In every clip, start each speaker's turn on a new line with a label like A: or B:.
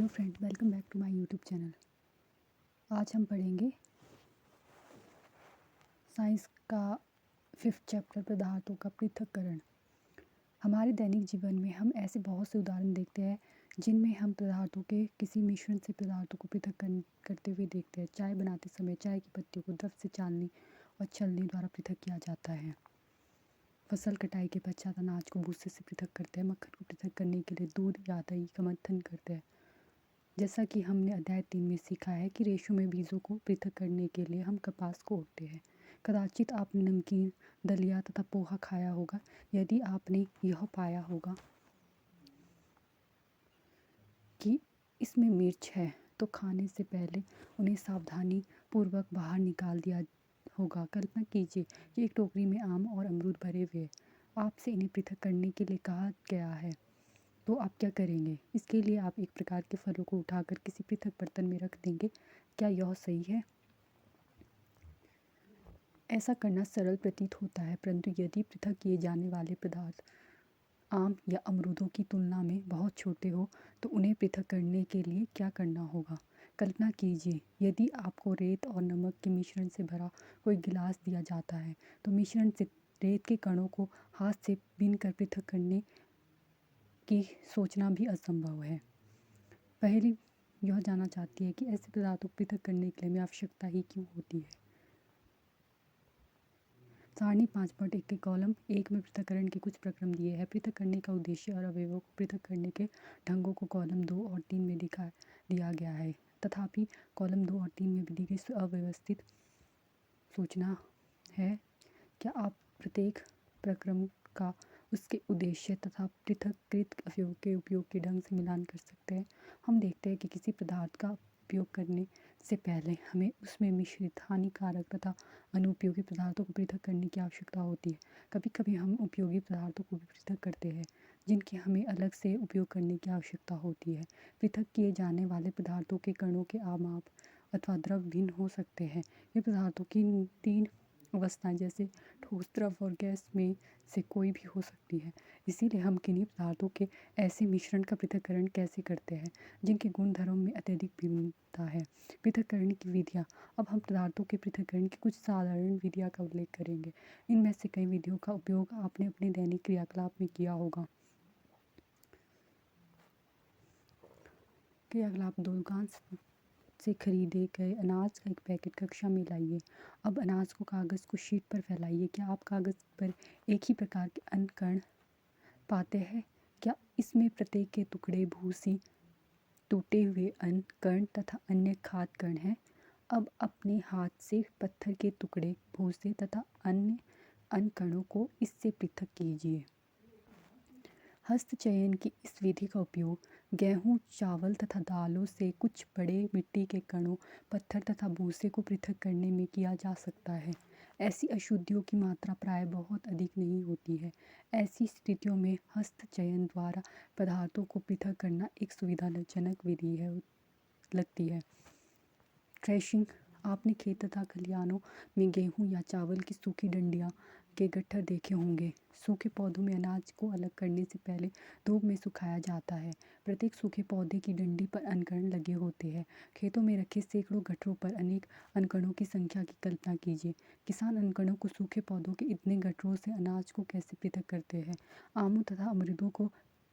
A: Hello friend, welcome back to my YouTube channel. आज हम पढ़ेंगे साइंस का 5th चैप्टर पदार्थों का पृथक्करण। हमारे दैनिक जीवन में हम ऐसे बहुत से उदाहरण देखते हैं जिनमें हम पदार्थों के किसी मिश्रण से पदार्थों को पृथक करते हुए देखते हैं। चाय बनाते समय चाय की पत्तियों को द्रव से चालनी और छलनी द्वारा पृथक किया जाता है। फसल कटाई के पश्चात अनाज को भूसे से पृथक करते हैं। मक्खन को पृथक करने के लिए दूध या दही का मंथन करते हैं। जैसा कि हमने अध्याय 3 में सीखा है कि रेशों में बीजों को पृथक करने के लिए हम कपास को ओढ़ते हैं। कदाचित आपने नमकीन, दलिया तथा पोहा खाया होगा। यदि आपने यह पाया होगा कि इसमें मिर्च है तो खाने से पहले उन्हें सावधानी पूर्वक बाहर निकाल दिया होगा। कल्पना कीजिए कि एक टोकरी में आम और अमरूद भरे हुए हैं। आपसे इन्हें पृथक करने के लिए कहा गया है, तो आप क्या करेंगे? इसके लिए आप एक प्रकार के फलों को उठाकर किसी पृथक बर्तन में रख देंगे। क्या यह सही है? ऐसा करना सरल प्रतीत होता है, परंतु यदि पृथक किए जाने वाले पदार्थ आम या अमरूदों की तुलना में बहुत छोटे हो तो उन्हें पृथक करने के लिए क्या करना होगा? कल्पना कीजिए यदि आपको रेत और नमक के मिश्रण से भरा कोई गिलास दिया जाता है, तो मिश्रण से रेत के कणों को हाथ से बीनकर पृथक करने की सोचना भी असंभव है। पहली यह जानना चाहती है कि ऐसे पदार्थों को पृथक करने के लिए हमें आवश्यकता ही क्यों होती है। सारणी 5.1 के कॉलम 1 में पृथक्करण के कुछ प्रक्रम दिए हैं। पृथक करने का उद्देश्य और अवयवों को पृथक करने के ढंगों को कॉलम 2 और 3 में दिया गया है। तथापि कॉलम 2 और 3 में दी गई अव्यवस्थित सूचना है। क्या आप प्रत्येक प्रक्रम का उसके उद्देश्य तथा पृथक्कृत अवयवों के उपयोग के ढंग से मिलान कर सकते हैं? हम देखते हैं कि किसी पदार्थ का उपयोग करने से पहले हमें उसमें मिश्रित हानिकारक तथा अनुपयोगी पदार्थों को पृथक करने की आवश्यकता होती है। कभी कभी हम उपयोगी पदार्थों को भी पृथक करते हैं जिनकी हमें अलग से उपयोग करने की आवश्यकता होती है। पृथक किए जाने वाले पदार्थों के कणों के आमाप अथवा द्रव भिन्न हो सकते हैं। ये पदार्थों की 3 अवस्थाएं जैसे ठोस, द्रव और गैस में से कोई भी हो सकती है। इसीलिए हम किन्हीं पदार्थों के ऐसे मिश्रण का पृथक्करण कैसे करते हैं जिनके गुणधर्म में अत्यधिक भिन्नता है। पृथक्करण की विधियाँ। अब हम पदार्थों के पृथक्करण की कुछ साधारण विधियाँ का उल्लेख करेंगे। इनमें से कई विधियों का उपयोग आपने अपने दैनिक क्रियाकलाप में किया होगा। क्रियाकलाप: दुकान से खरीदे गए अनाज का एक पैकेट कक्षा में लाइए। अब अनाज को कागज़ को शीट पर फैलाइए। क्या आप कागज़ पर एक ही प्रकार के अन्य कण पाते हैं? क्या इसमें प्रत्येक के टुकड़े भूसी, टूटे हुए अन्न कण तथा अन्य खाद्य कण हैं? अब अपने हाथ से पत्थर के टुकड़े, भूसे तथा अन्य अन्न कणों को इससे पृथक कीजिए। हस्तचयन की इस विधि का उपयोग गेहूँ, चावल तथा दालों से कुछ बड़े मिट्टी के कणों, पत्थर तथा भूसे को पृथक करने में किया जा सकता है। ऐसी अशुद्धियों की मात्रा प्राय बहुत अधिक नहीं होती है। ऐसी स्थितियों में हस्तचयन द्वारा पदार्थों को पृथक करना एक सुविधाजनक विधि लगती है। थ्रेशिंग: आपने खेत तथा खलिहानों में गेहूं या चावल की सूखी डंडियां के गट्ठर देखे होंगे। सूखे पौधों में अनाज को अलग करने से पहले धूप में सुखाया जाता है। प्रत्येक सूखे पौधे की डंडी पर अनकण लगे होते हैं। खेतों में रखे सैकड़ों गट्ठरों पर अनेक अनकणों की संख्या की कल्पना कीजिए। किसान अनकणों को सूखे पौधों के इतने गट्ठरों से अनाज को कैसे पृथक करते हैं? आमों तथा अमरूदों को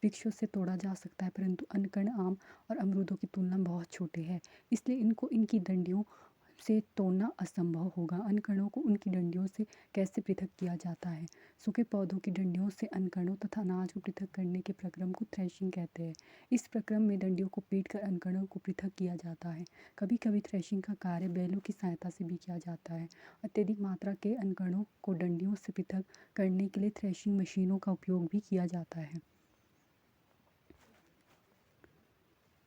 A: वृक्षों से तोड़ा जा सकता है, परंतु अनकण आम और अमरूदों की तुलना में बहुत छोटे हैं, इसलिए इनको इनकी डंडियों से तोड़ना असंभव होगा। अनकणों को उनकी डंडियों से कैसे पृथक किया जाता है? सूखे पौधों की डंडियों से अनकणों तथा अनाज को पृथक करने के प्रक्रम को थ्रेशिंग कहते हैं। इस प्रक्रम में डंडियों को पीटकर अनकणों को पृथक किया जाता है। कभी कभी थ्रेशिंग का कार्य बैलों की सहायता से भी किया जाता है। अत्यधिक मात्रा के अनकणों को डंडियों से पृथक करने के लिए थ्रेशिंग मशीनों का उपयोग भी किया जाता है।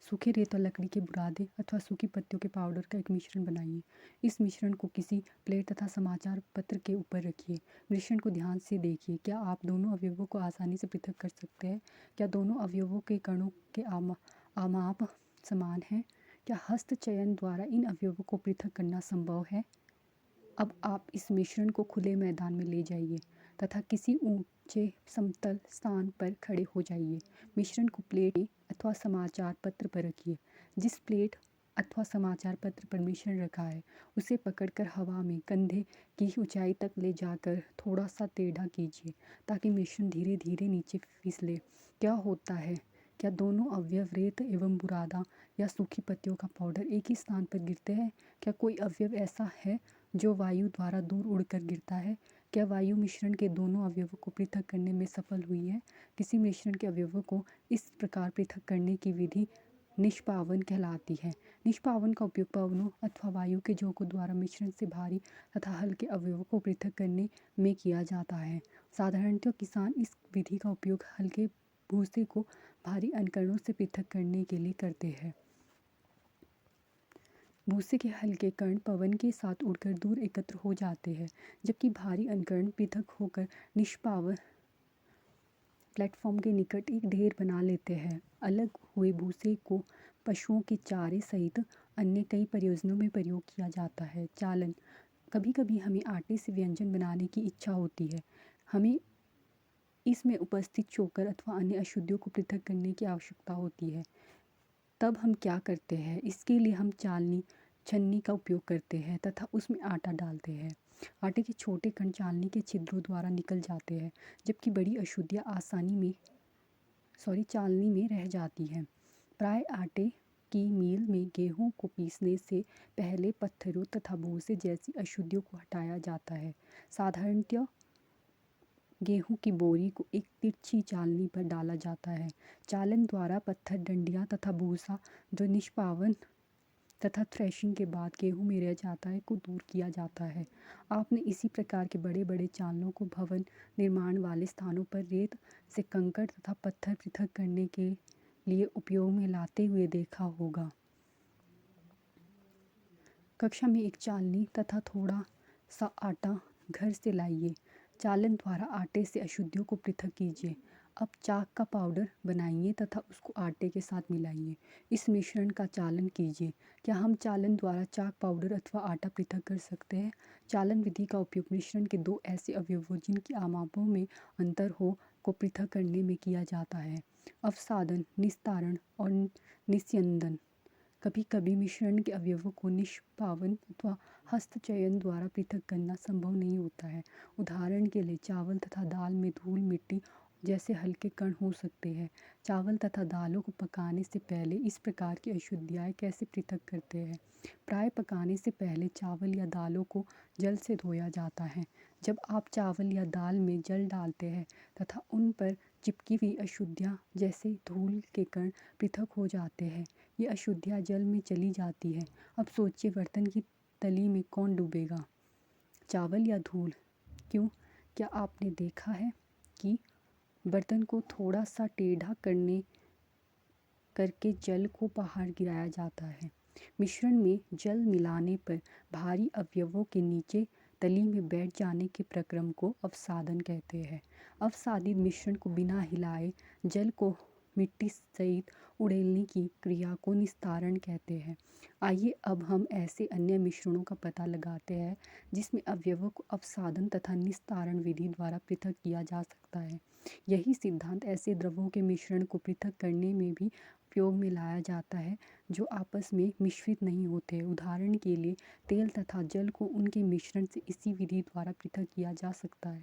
A: सूखे रेत और लकड़ी के बुरादे अथवा सूखी पत्तियों के पाउडर का एक मिश्रण बनाइए। इस मिश्रण को किसी प्लेट तथा समाचार पत्र के ऊपर रखिए। मिश्रण को ध्यान से देखिए। क्या आप दोनों अवयवों को आसानी से पृथक कर सकते हैं? क्या दोनों अवयवों के कणों के आमाप समान हैं? क्या हस्तचयन द्वारा इन अवयवों को पृथक करना संभव है? अब आप इस मिश्रण को खुले मैदान में ले जाइए तथा किसी ऊंचे समतल स्थान पर खड़े हो जाइए। मिश्रण को प्लेट अथवा समाचार पत्र पर रखिए। जिस प्लेट अथवा समाचार पत्र पर मिश्रण रखा है उसे पकड़कर हवा में कंधे की ऊंचाई तक ले जाकर थोड़ा सा टेढ़ा कीजिए ताकि मिश्रण धीरे धीरे नीचे फिसले। क्या होता है? क्या दोनों अवयव रेत एवं बुरादा या सूखी पत्तियों का पाउडर एक ही स्थान पर गिरते हैं? क्या कोई अवयव ऐसा है जो वायु द्वारा दूर उड़कर गिरता है? क्या वायु मिश्रण के दोनों अवयवों को पृथक करने में सफल हुई है? किसी मिश्रण के अवयवों को इस प्रकार पृथक करने की विधि निष्पावन कहलाती है। निष्पावन का उपयोग पवनों अथवा वायु के झोंकों द्वारा मिश्रण से भारी तथा हल्के अवयवों को पृथक करने में किया जाता है। साधारणतः किसान इस विधि का उपयोग हल्के भूसे को भारी अनकणों से पृथक करने के लिए करते हैं। भूसे के हल्के कण पवन के साथ उड़कर दूर एकत्र हो जाते हैं, जबकि भारी अनकण पृथक होकर निष्पावन प्लेटफॉर्म के निकट एक ढेर बना लेते हैं। अलग हुए भूसे को पशुओं के चारे सहित अन्य कई प्रयोजनों में प्रयोग किया जाता है। चालन। कभी कभी हमें आटे से व्यंजन बनाने की इच्छा होती है। हमें इसमें उपस्थित चोकर अथवा अन्य अशुद्धियों को पृथक करने की आवश्यकता होती है। तब हम क्या करते हैं? इसके लिए हम चालनी छन्नी का उपयोग करते हैं तथा उसमें आटा डालते हैं। आटे के छोटे कण चालनी के छिद्रों द्वारा निकल जाते हैं, जबकि बड़ी अशुद्धियाँ चालनी में रह जाती हैं। प्राय आटे की मील में गेहूं को पीसने से पहले पत्थरों तथा भूसे जैसी अशुद्धियों को हटाया जाता है। साधारणतः गेहूं की बोरी को एक तिरछी चालनी पर डाला जाता है। चालन द्वारा पत्थर, डंडियाँ तथा भूसा जो निष्पावन तथा थ्रेशिंग के बाद गेहूं में रह जाता है को दूर किया जाता है। आपने इसी प्रकार के बड़े बड़े चालनों को भवन निर्माण वाले स्थानों पर रेत से कंकड़ तथा पत्थर पृथक करने के लिए उपयोग में लाते हुए देखा होगा। कक्षा में एक चालनी तथा थोड़ा सा आटा घर से लाइए। चालन द्वारा आटे से अशुद्धियों को पृथक कीजिए। अब चाक का पाउडर बनाइए तथा उसको आटे के साथ मिलाइए। इस मिश्रण का चालन कीजिए। क्या हम चालन द्वारा चाक पाउडर अथवा आटा पृथक कर सकते हैं? चालन विधि का उपयोग मिश्रण के दो ऐसे अवयवों जिनकी आमापों में अंतर हो को पृथक करने में किया जाता है। अवसादन, निस्तारण और निस्यंदन। कभी कभी मिश्रण के अवयवों को निष्पावन अथवा हस्तचयन द्वारा पृथक करना संभव नहीं होता है। उदाहरण के लिए चावल तथा दाल में धूल, मिट्टी जैसे हल्के कण हो सकते हैं। चावल तथा दालों को पकाने से पहले इस प्रकार की अशुद्धियाँ कैसे पृथक करते हैं? प्राय पकाने से पहले चावल या दालों को जल से धोया जाता है। जब आप चावल या दाल में जल डालते हैं तथा उन पर चिपकी हुई अशुद्धियाँ जैसे धूल के कण पृथक हो जाते हैं। ये अशुद्धियाँ जल में चली जाती है। अब सोचिए, बर्तन की तली में कौन डूबेगा, चावल या धूल? क्यों? क्या आपने देखा है कि बर्तन को थोड़ा सा टेढ़ा करके जल को बाहर गिराया जाता है। मिश्रण में जल मिलाने पर भारी अवयवों के नीचे तली में बैठ जाने के प्रक्रम को अवसादन कहते हैं। अवसादित मिश्रण को बिना हिलाए जल को मिट्टी सहित उड़ेलने की क्रिया को निस्तारण कहते हैं। आइए अब हम ऐसे अन्य मिश्रणों का पता लगाते हैं जिसमें अवयवों को अवसादन तथा निस्तारण विधि द्वारा पृथक किया जा सकता है। यही सिद्धांत ऐसे द्रवों के मिश्रण को पृथक करने में भी उपयोग में लाया जाता है जो आपस में मिश्रित नहीं होते। उदाहरण के लिए तेल तथा जल को उनके मिश्रण से इसी विधि द्वारा पृथक किया जा सकता है।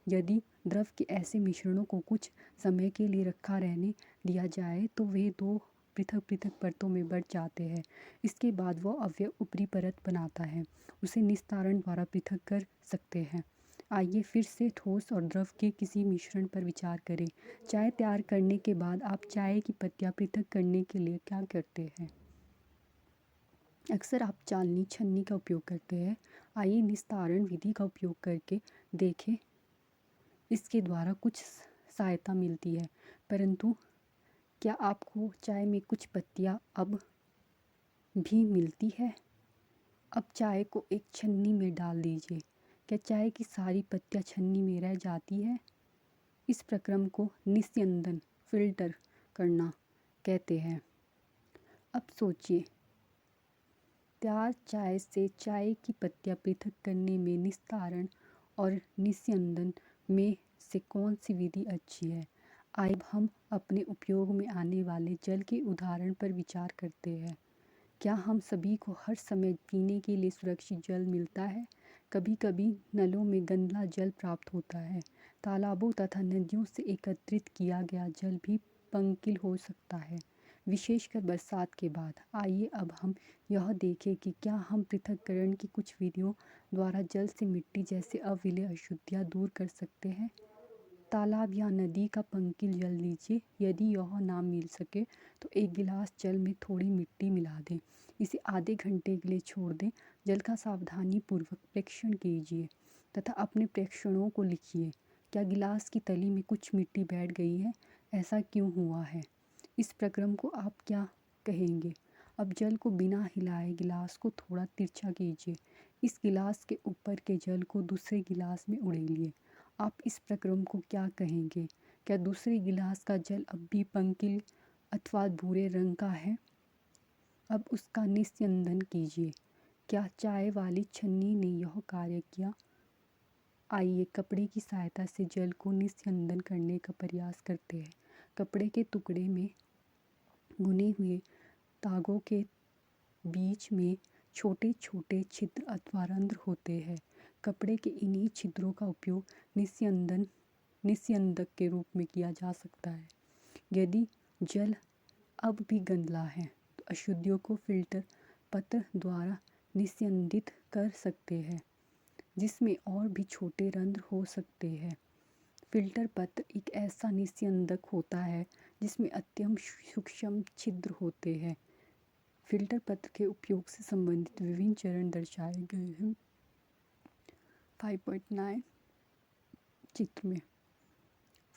A: यदि द्रव के ऐसे मिश्रणों को कुछ समय के लिए रखा रहने दिया जाए तो वे दो पृथक पृथक परतों में बढ़ जाते हैं। इसके बाद वह अवयव ऊपरी परत बनाता है, उसे निस्तारण द्वारा पृथक कर सकते हैं। आइए फिर से ठोस और द्रव के किसी मिश्रण पर विचार करें। चाय तैयार करने के बाद आप चाय की पत्तियां पृथक करने के लिए क्या करते हैं? अक्सर आप चालनी छन्नी का उपयोग करते हैं। आइए निस्तारण विधि का उपयोग करके देखें। इसके द्वारा कुछ सहायता मिलती है, परंतु क्या आपको चाय में कुछ पत्तियां अब भी मिलती है? अब चाय को एक छन्नी में डाल दीजिए। क्या चाय की सारी पत्तियां छन्नी में रह जाती है? इस प्रक्रम को निस्यंदन, फिल्टर करना कहते हैं। अब सोचिए, तैयार चाय से चाय की पत्तियां पृथक करने में निस्तारण और निस्यंदन में से कौन सी विधि अच्छी है? आइए अब हम अपने उपयोग में आने वाले जल के उदाहरण पर विचार करते हैं। क्या हम सभी को हर समय पीने के लिए सुरक्षित जल मिलता है? कभी कभी नलों में गंदा जल प्राप्त होता है। तालाबों तथा नदियों से एकत्रित किया गया जल भी पंकिल हो सकता है, विशेषकर बरसात के बाद। आइए अब हम यह देखें कि क्या हम पृथक्करण की कुछ विधियों द्वारा जल से मिट्टी जैसे अविलेय अशुद्धियाँ दूर कर सकते हैं। तालाब या नदी का पंकिल जल लीजिए। यदि यह ना मिल सके तो एक गिलास जल में थोड़ी मिट्टी मिला दें। इसे आधे घंटे के लिए छोड़ दें। जल का सावधानीपूर्वक प्रेक्षण कीजिए तथा अपने प्रेक्षणों को लिखिए। क्या गिलास की तली में कुछ मिट्टी बैठ गई है? ऐसा क्यों हुआ है? इस प्रक्रम को आप क्या कहेंगे? अब जल को बिना हिलाए गिलास को थोड़ा तिरछा कीजिए। इस गिलास के ऊपर के जल को दूसरे गिलास में उड़ेलिए। आप इस प्रक्रम को क्या कहेंगे? क्या दूसरे गिलास का जल अब भी पंकिल अथवा भूरे रंग का है? अब उसका निस्यंदन कीजिए। क्या चाय वाली छन्नी ने यह कार्य किया? आइए कपड़े की सहायता से जल को निस्यंदन करने का प्रयास करते हैं। कपड़े के टुकड़े में बुने हुए धागों के बीच में छोटे छोटे छिद्र अथवा रंध्र होते हैं। कपड़े के इन्हीं छिद्रों का उपयोग निस्यंदक के रूप में किया जा सकता है। यदि जल अब भी गंदला है तो अशुद्धियों को फिल्टर पत्र द्वारा निस्यंदित कर सकते हैं, जिसमें और भी छोटे रंध्र हो सकते हैं। फिल्टर पत्र एक ऐसा निस्यंदक होता है जिसमें अत्यंत सूक्ष्म छिद्र होते हैं। फिल्टर पत्र के उपयोग से संबंधित विभिन्न चरण दर्शाए गए हैं 5.9 चित्र में।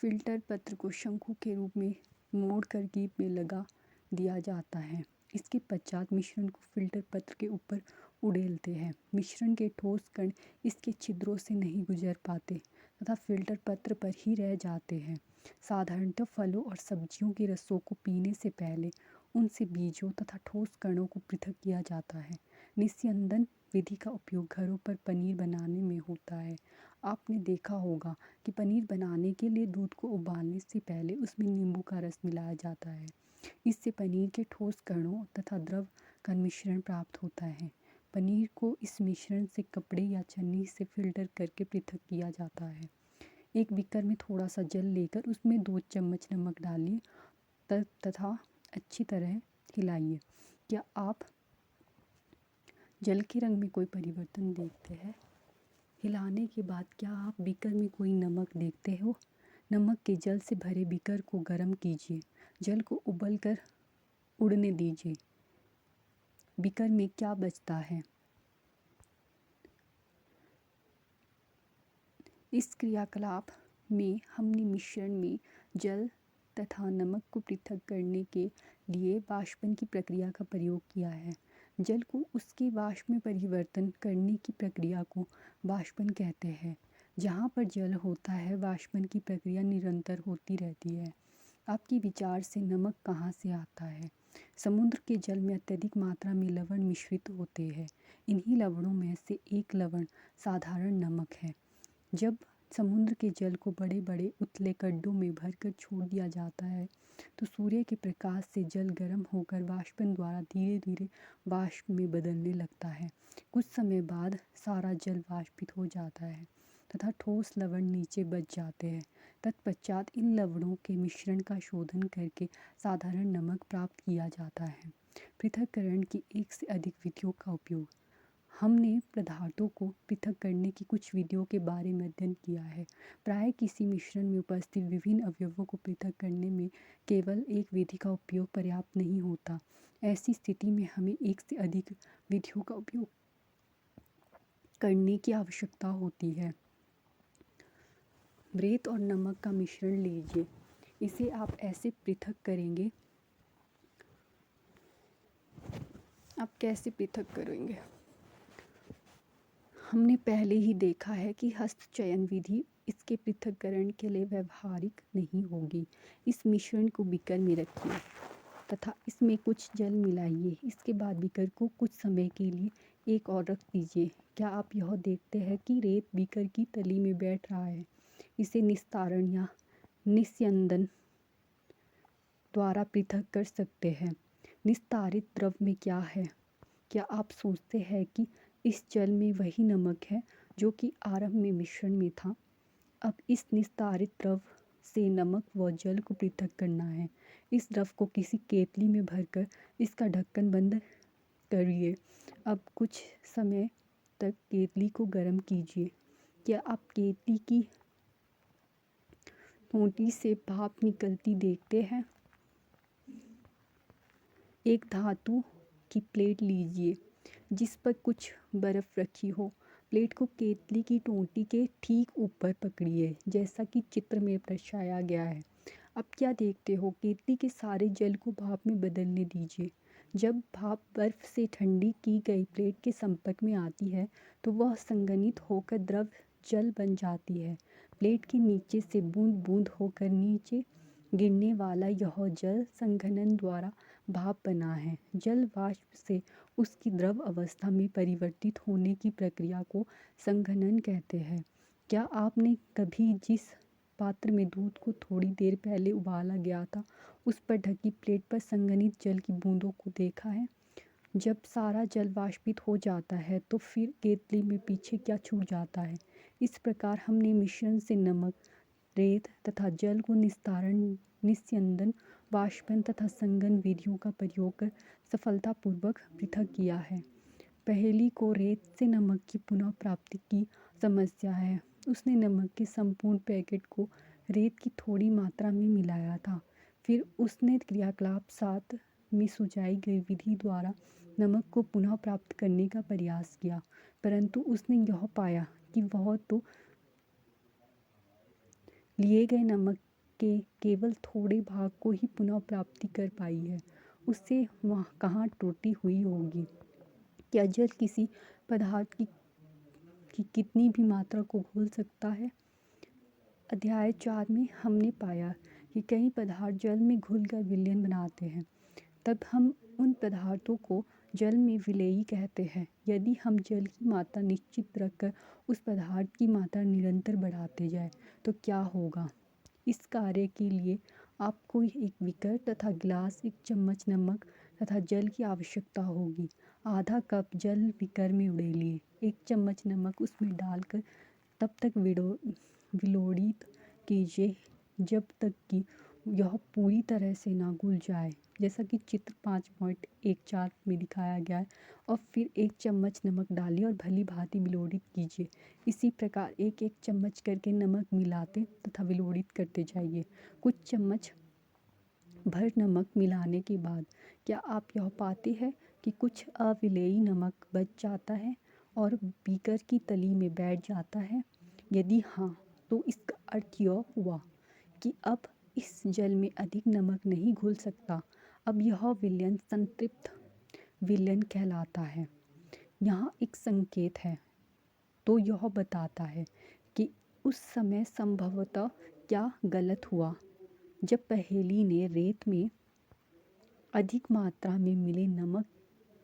A: फिल्टर पत्र को शंकु के रूप में मोड़कर कीप में लगा दिया जाता है। इसके पश्चात मिश्रण को फिल्टर पत्र के ऊपर उड़ेलते हैं। मिश्रण के ठोस कण इसके छिद्रों से नहीं गुजर पाते तथा फिल्टर पत्र पर ही रह जाते हैं। साधारणतः फलों और सब्जियों के रसों को पीने से पहले उनसे बीजों तथा ठोस कणों को पृथक किया जाता है। निस्यंदन विधि का उपयोग घरों पर पनीर बनाने में होता है। आपने देखा होगा कि पनीर बनाने के लिए दूध को उबालने से पहले उसमें नींबू का रस मिलाया जाता है। इससे पनीर के ठोस कणों तथा द्रव का मिश्रण प्राप्त होता है। पनीर को इस मिश्रण से कपड़े या छन्नी से फिल्टर करके पृथक किया जाता है। एक बीकर में थोड़ा सा जल लेकर उसमें 2 चम्मच नमक डालिए तथा अच्छी तरह हिलाइए। क्या आप जल के रंग में कोई परिवर्तन देखते हैं? हिलाने के बाद क्या आप बीकर में कोई नमक देखते हो? नमक के जल से भरे बीकर को गर्म कीजिए। जल को उबलकर उड़ने दीजिए। बीकर में क्या बचता है? इस क्रियाकलाप में हमने मिश्रण में जल तथा नमक को पृथक करने के लिए वाष्पन की प्रक्रिया का प्रयोग किया है। जल को उसके वाष्प में परिवर्तन करने की प्रक्रिया को वाष्पन कहते हैं। जहाँ पर जल होता है वाष्पन की प्रक्रिया निरंतर होती रहती है। आपके विचार से नमक कहाँ से आता है? समुद्र के जल में अत्यधिक मात्रा में लवण मिश्रित होते हैं। इन्हीं लवणों में से एक लवण साधारण नमक है। जब समुद्र के जल को बड़े बड़े उथले गड्ढों में भरकर छोड़ दिया जाता है तो सूर्य के प्रकाश से जल गर्म होकर वाष्पन द्वारा धीरे धीरे वाष्प में बदलने लगता है। कुछ समय बाद सारा जल वाष्पित हो जाता है तथा ठोस लवण नीचे बच जाते हैं। तत्पश्चात इन लवणों के मिश्रण का शोधन करके साधारण नमक प्राप्त किया जाता है। पृथक्करण की एक से अधिक विधियों का उपयोग। हमने पदार्थों को पृथक करने की कुछ विधियों के बारे में अध्ययन किया है। प्राय किसी मिश्रण में उपस्थित विभिन्न अवयवों को पृथक करने में केवल एक विधि का उपयोग पर्याप्त नहीं होता। ऐसी स्थिति में हमें एक से अधिक विधियों का उपयोग करने की आवश्यकता होती है। रेत और नमक का मिश्रण लीजिए। इसे आप ऐसे पृथक करेंगे। आप कैसे पृथक करेंगे? हमने पहले ही देखा है कि हस्तचयन विधि इसके पृथक्करण के लिए व्यवहारिक नहीं होगी। इस मिश्रण को बीकर में रखिए तथा इसमें कुछ जल मिलाइए। इसके बाद बीकर को कुछ समय के लिए एक और रख दीजिए। क्या आप यह देखते हैं कि रेत बीकर की तली में बैठ रहा है? इसे निस्तारण या निस्यंदन द्वारा पृथक कर सकते हैं। निस्तारित द्रव में क्या है? क्या आप सोचते हैं कि इस जल में वही नमक है जो कि आरंभ में मिश्रण में था? अब इस निस्तारित द्रव से नमक व जल को पृथक करना है। इस द्रव को किसी केतली में भरकर इसका ढक्कन बंद करिए। अब कुछ समय तक केतली को गर्म कीजिए। क्या आप केतली की टोंटी से भाप निकलती देखते हैं? एक धातु की प्लेट लीजिए जिस पर कुछ बर्फ रखी हो। प्लेट को केतली की टोंटी के ठीक ऊपर पकड़िए जैसा कि चित्र में दर्शाया गया है। अब क्या देखते हो? केतली के सारे जल को भाप में बदलने दीजिए। जब भाप बर्फ से ठंडी की गई प्लेट के संपर्क में आती है तो वह संघनित होकर द्रव जल बन जाती है। प्लेट के नीचे से बूंद बूंद होकर नीचे गिरने वाला यह जल संघनन द्वारा भाप बना है। जल वाष्प से उसकी द्रव अवस्था में परिवर्तित होने की प्रक्रिया को संघनन कहते हैं। क्या आपने कभी जिस पात्र में दूध को थोड़ी देर पहले उबाला गया था उस पर ढकी प्लेट पर संघनित जल की बूंदों को देखा है? जब सारा जल वाष्पित हो जाता है तो फिर केतली में पीछे क्या छूट जाता है? इस प्रकार हमने मिश्रण से नमक, रेत तथा जल को निस्तारण, निस्यंदन, वाष्पन तथा संघन विधियों का प्रयोग कर सफलतापूर्वक पृथक किया है। पहेली को रेत से नमक की पुनः प्राप्ति की समस्या है। उसने नमक के संपूर्ण पैकेट को रेत की थोड़ी मात्रा में मिलाया था। फिर उसने क्रियाकलाप 7 में सुझाई गई विधि द्वारा नमक को पुनः प्राप्त करने का प्रयास किया, परंतु उसने यह पाया कि वह तो लिए गए नमक के केवल थोड़े भाग को ही पुनः प्राप्ति कर पाई है। उससे वहाँ कहाँ त्रुटि हुई होगी? क्या जल किसी पदार्थ की कितनी भी मात्रा को घोल सकता है? अध्याय 4 में हमने पाया कि कई पदार्थ जल में घुलकर विलयन बनाते हैं। तब हम उन पदार्थों को जल में विलेयी कहते हैं। यदि हम जल की मात्रा निश्चित रखकर उस पदार्थ की मात्रा निरंतर बढ़ाते जाएं तो क्या होगा? इस कार्य के लिए आपको एक बीकर तथा गिलास, एक चम्मच नमक तथा जल की आवश्यकता होगी। आधा कप जल बीकर में उड़ेलिए। 1 चम्मच नमक उसमें डालकर तब तक विलोड़ित कीजिए जब तक कि यह पूरी तरह से ना घुल जाए, जैसा कि चित्र 5.14 में दिखाया गया है। और फिर 1 चम्मच नमक डालिए और भली भांति विलोड़ित कीजिए। इसी प्रकार 1-1 चम्मच करके नमक मिलाते तथा विलोड़ित करते जाइए। कुछ चम्मच भर नमक मिलाने के बाद क्या आप यह पाते हैं कि कुछ अविलेयी नमक बच जाता है और बीकर की तली में बैठ जाता है? यदि हाँ, तो इसका अर्थ यह हुआ कि अब इस जल में अधिक नमक नहीं घुल सकता। अब यह विलयन संतृप्त विलयन कहलाता है। यहाँ एक संकेत है, तो यह बताता है कि उस समय संभवतः क्या गलत हुआ जब पहेली ने रेत में अधिक मात्रा में मिले नमक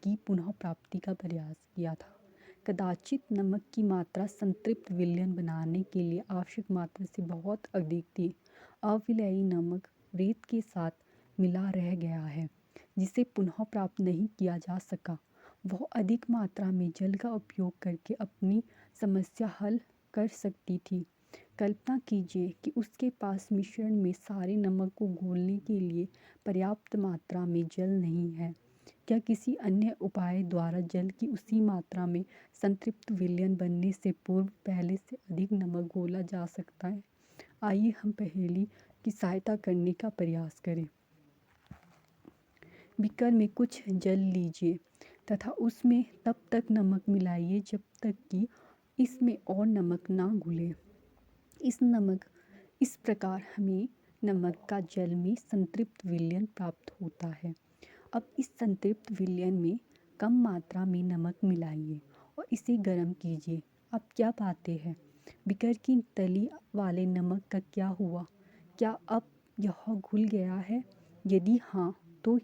A: की पुनः प्राप्ति का प्रयास किया था। कदाचित नमक की मात्रा संतृप्त विलयन बनाने के लिए आवश्यक मात्रा से बहुत अधिक थी। अविलेयी नमक रेत के साथ मिला रह गया है, जिसे पुनः प्राप्त नहीं किया जा सका। वह अधिक मात्रा में जल का उपयोग करके अपनी समस्या हल कर सकती थी। कल्पना कीजिए कि उसके पास मिश्रण में सारे नमक को घोलने के लिए पर्याप्त मात्रा में जल नहीं है। क्या किसी अन्य उपाय द्वारा जल की उसी मात्रा में संतृप्त विलयन बनने से पूर्व पहले से अधिक नमक घोला जा सकता है? आइए हम पहेली की सहायता करने का प्रयास करें। बीकर में कुछ जल लीजिए तथा उसमें तब तक नमक मिलाइए जब तक कि इसमें और नमक ना घुले। इस प्रकार हमें नमक का जल में संतृप्त विलयन प्राप्त होता है। अब इस संतृप्त विलयन में कम मात्रा में नमक मिलाइए और इसे गर्म कीजिए। अब क्या पाते हैं? बीकर की तली वाले नमक का क्या हुआ? क्या अब यह घुल गया है? यदि हाँ, तो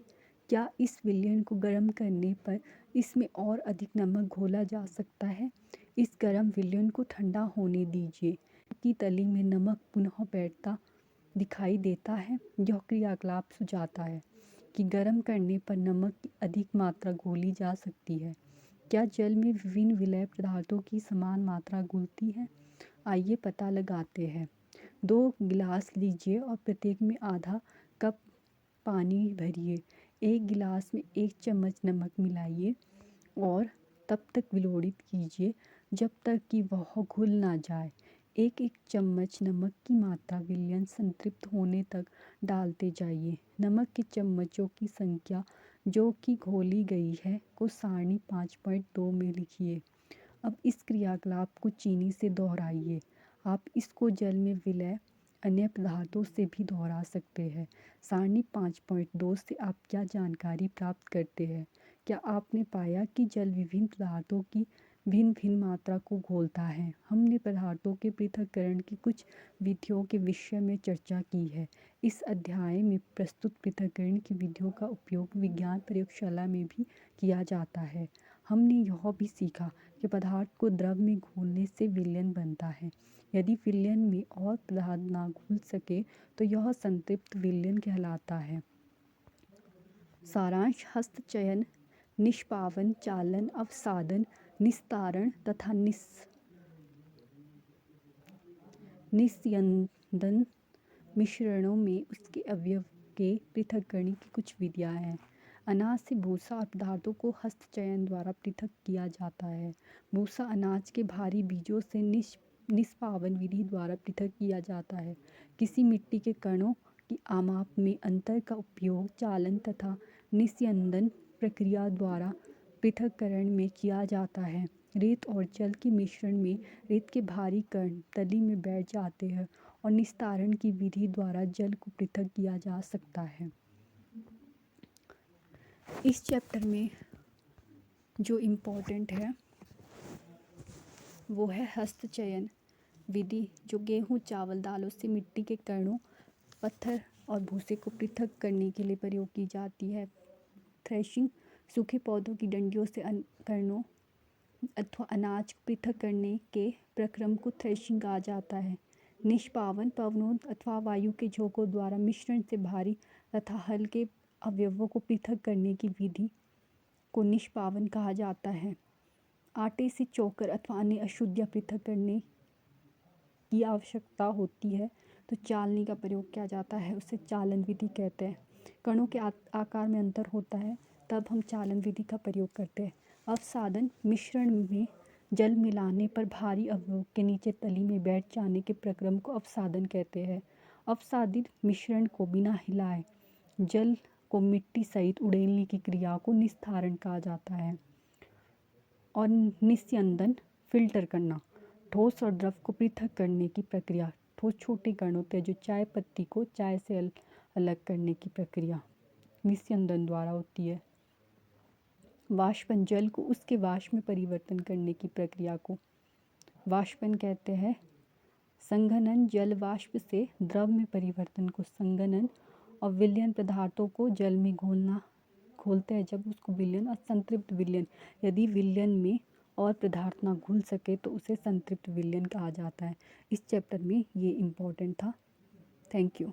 A: क्या इस विलयन को गर्म करने पर इसमें और अधिक नमक घोला जा सकता है? इस गर्म विलयन को ठंडा होने दीजिए कि तली में नमक पुनः बैठता दिखाई देता है। यह क्रियाकलाप सुझाता है कि गर्म करने पर नमक की अधिक मात्रा घोली जा सकती है। क्या जल में विभिन्न विलय पदार्थों की समान मात्रा घुलती है? आइए पता लगाते हैं। 2 गिलास लीजिए और प्रत्येक में आधा कप पानी भरिए। 1 गिलास में 1 चम्मच नमक मिलाइए और तब तक विलोड़ित कीजिए जब तक कि वह घुल ना जाए। 1-1 चम्मच नमक की मात्रा विलयन संतृप्त होने तक डालते जाइए। नमक के चम्मचों की संख्या जो कि घोली गई है को सारणी 5.2 में लिखिए। अब इस क्रियाकलाप को चीनी से दोहराइए। आप इसको जल में विलय अन्य पदार्थों से भी दोहरा सकते हैं। सारणी 5.2 से आप क्या जानकारी प्राप्त करते हैं? क्या आपने पाया कि जल विभिन्न पदार्थों की भिन्न भिन्न मात्रा को घोलता है? हमने पदार्थों के पृथक्करण की कुछ विधियों के विषय में चर्चा की है। इस अध्याय में प्रस्तुत पृथक्करण की विधियों का उपयोग विज्ञान प्रयोगशाला में भी किया जाता है। हमने यह भी सीखा कि पदार्थ को द्रव में घोलने से विलयन बनता है। यदि विलयन में और पदार्थ ना घुल सके तो यह संतृप्त विलयन कहलाता है। सारांश: हस्तचयन, निष्पावन, चालन, अवसादन, निस्तारण तथा निस्यंदन मिश्रणों में उसके अवयव के पृथक्करण की कुछ विधियाँ हैं। अनाज से भूसा और पदार्थों को हस्तचयन द्वारा पृथक किया जाता है। भूसा अनाज के भारी बीजों से निष्पावन विधि द्वारा पृथक किया जाता है। किसी मिट्टी के कणों की आमाप में अंतर का उपयोग चालन तथा निस्यंदन प्रक्रिया द्वारा पृथक्करण में किया जाता है। रेत और जल के मिश्रण में रेत के भारी कण तली में बैठ जाते हैं और निस्तारण की विधि द्वारा जल को पृथक किया जा सकता है। इस चैप्टर में जो इम्पोर्टेंट है वो है हस्तचयन विधि, जो गेहूँ, चावल, दालों से मिट्टी के कणों, पत्थर और भूसे को पृथक करने के लिए प्रयोग की जाती है। थ्रेशिंग: सूखे पौधों की डंडियों से कणों अथवा अनाज को पृथक करने के प्रक्रम को थ्रेशिंग कहा जाता है। निष्पावन: पवनों अथवा वायु के झोंकों द्वारा मिश्रण से भारी तथा हल्के अवयवों को पृथक करने की विधि को निष्पावन कहा जाता है। आटे से चोकर अथवा अन्य अशुद्धियाँ पृथक करने की आवश्यकता होती है तो चालनी का प्रयोग किया जाता है, उसे चालन विधि कहते हैं। कणों के आकार में अंतर होता है तब हम चालन विधि का प्रयोग करते हैं। अवसादन: मिश्रण में जल मिलाने पर भारी अवयव के नीचे तली में बैठ जाने के प्रक्रम को अवसादन कहते हैं। अवसादित मिश्रण को बिना हिलाए जल को मिट्टी सहित उड़ेलने की क्रिया को निस्तारण कहा जाता है। और निस्यंदन: फिल्टर करना, ठोस और द्रव को पृथक करने की प्रक्रिया। ठोस छोटे कण होते हैं जो चाय पत्ती को चाय से अलग करने की प्रक्रिया निस्यंदन द्वारा होती है। वाष्पन: जल को उसके वाष्प में परिवर्तन करने की प्रक्रिया को वाष्पन कहते हैं। संघनन: जल वाष्प से द्रव में परिवर्तन को संघनन। और विलयन: पदार्थों को जल में घोलते हैं जब उसको विलयन और संतृप्त विलयन। यदि विलयन में और पदार्थ ना घुल सके तो उसे संतृप्त विलयन कहा जाता है। इस चैप्टर में ये इम्पोर्टेंट था। Thank you.